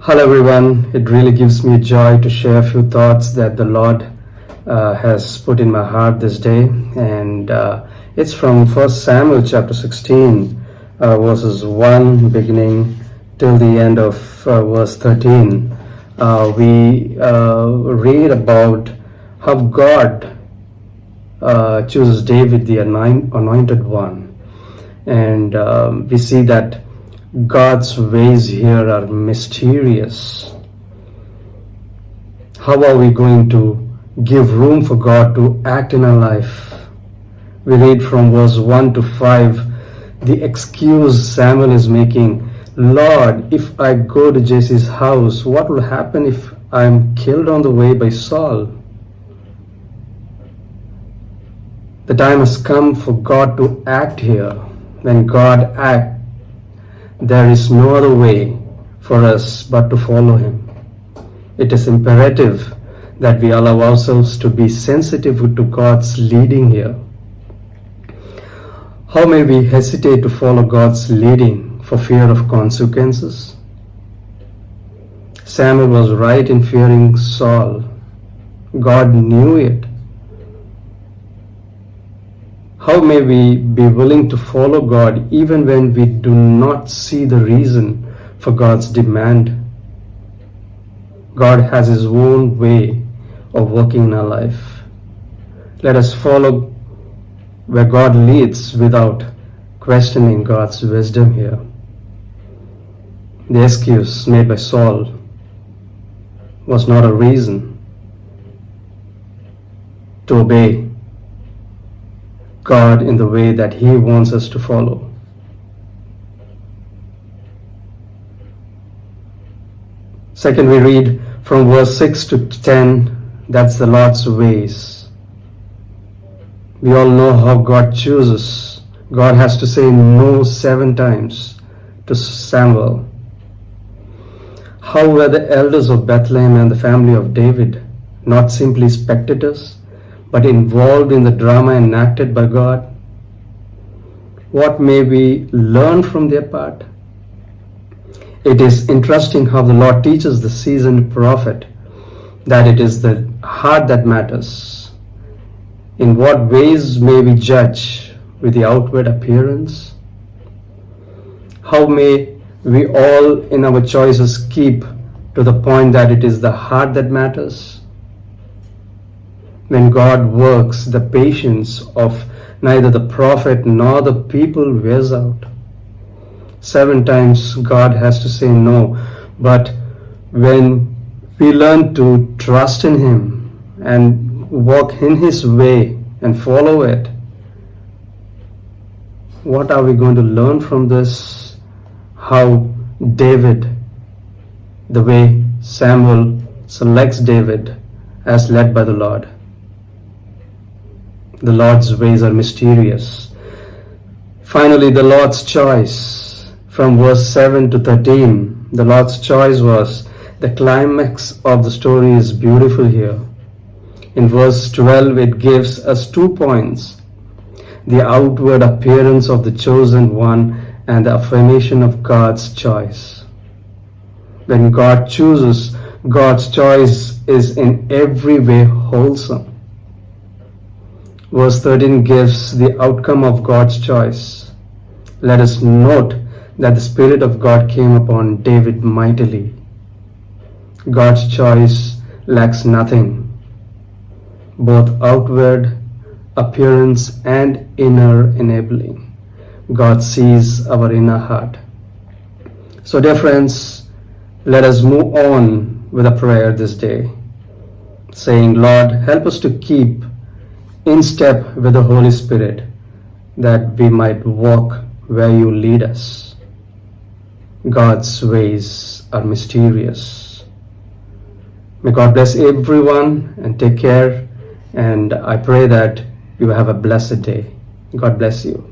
Hello everyone, it really gives me joy to share a few thoughts that the Lord has put in my heart this day, and it's from 1 Samuel chapter 16, verses 1 beginning till the end of verse 13. We read about how God chooses David, the anointed one, and we see that God's ways here are mysterious. How are we going to give room for God to act in our life? We read from verse 1 to 5 the excuse Samuel is making. Lord, if I go to Jesse's house, what will happen if I'm killed on the way by Saul? The time has come for God to act here. When God acts, there is no other way for us but to follow Him. It is imperative that we allow ourselves to be sensitive to God's leading here. How may we hesitate to follow God's leading for fear of consequences? Samuel was right in fearing Saul. God knew it. How may we be willing to follow God even when we do not see the reason for God's demand? God has His own way of working in our life. Let us follow where God leads without questioning God's wisdom here. The excuse made by Saul was not a reason to obey God in the way that He wants us to follow. Second, we read from verse 6 to 10, that's the Lord's ways. We all know how God chooses. God has to say no 7 times to Samuel. How were the elders of Bethlehem and the family of David not simply spectators, but involved in the drama enacted by God? What may we learn from their part? It is interesting how the Lord teaches the seasoned prophet that it is the heart that matters. In what ways may we judge with the outward appearance? How may we all in our choices keep to the point that it is the heart that matters? When God works, the patience of neither the prophet nor the people wears out. 7 times God has to say no, but when we learn to trust in Him and walk in His way and follow it, what are we going to learn from this? How David, the way Samuel selects David as led by the Lord. The Lord's ways are mysterious. Finally, the Lord's choice. From verse 7 to 13, the Lord's choice was the climax of the story is beautiful here. In verse 12, it gives us 2 points. The outward appearance of the chosen one and the affirmation of God's choice. When God chooses, God's choice is in every way wholesome. Verse 13 gives the outcome of God's choice. Let us note that the Spirit of God came upon David mightily. God's choice lacks nothing, both outward appearance and inner enabling. God sees our inner heart. So dear friends, let us move on with a prayer this day, saying, Lord, help us to keep in step with the Holy Spirit, that we might walk where you lead us. God's ways are mysterious. May God bless everyone and take care, and I pray that you have a blessed day. God bless you.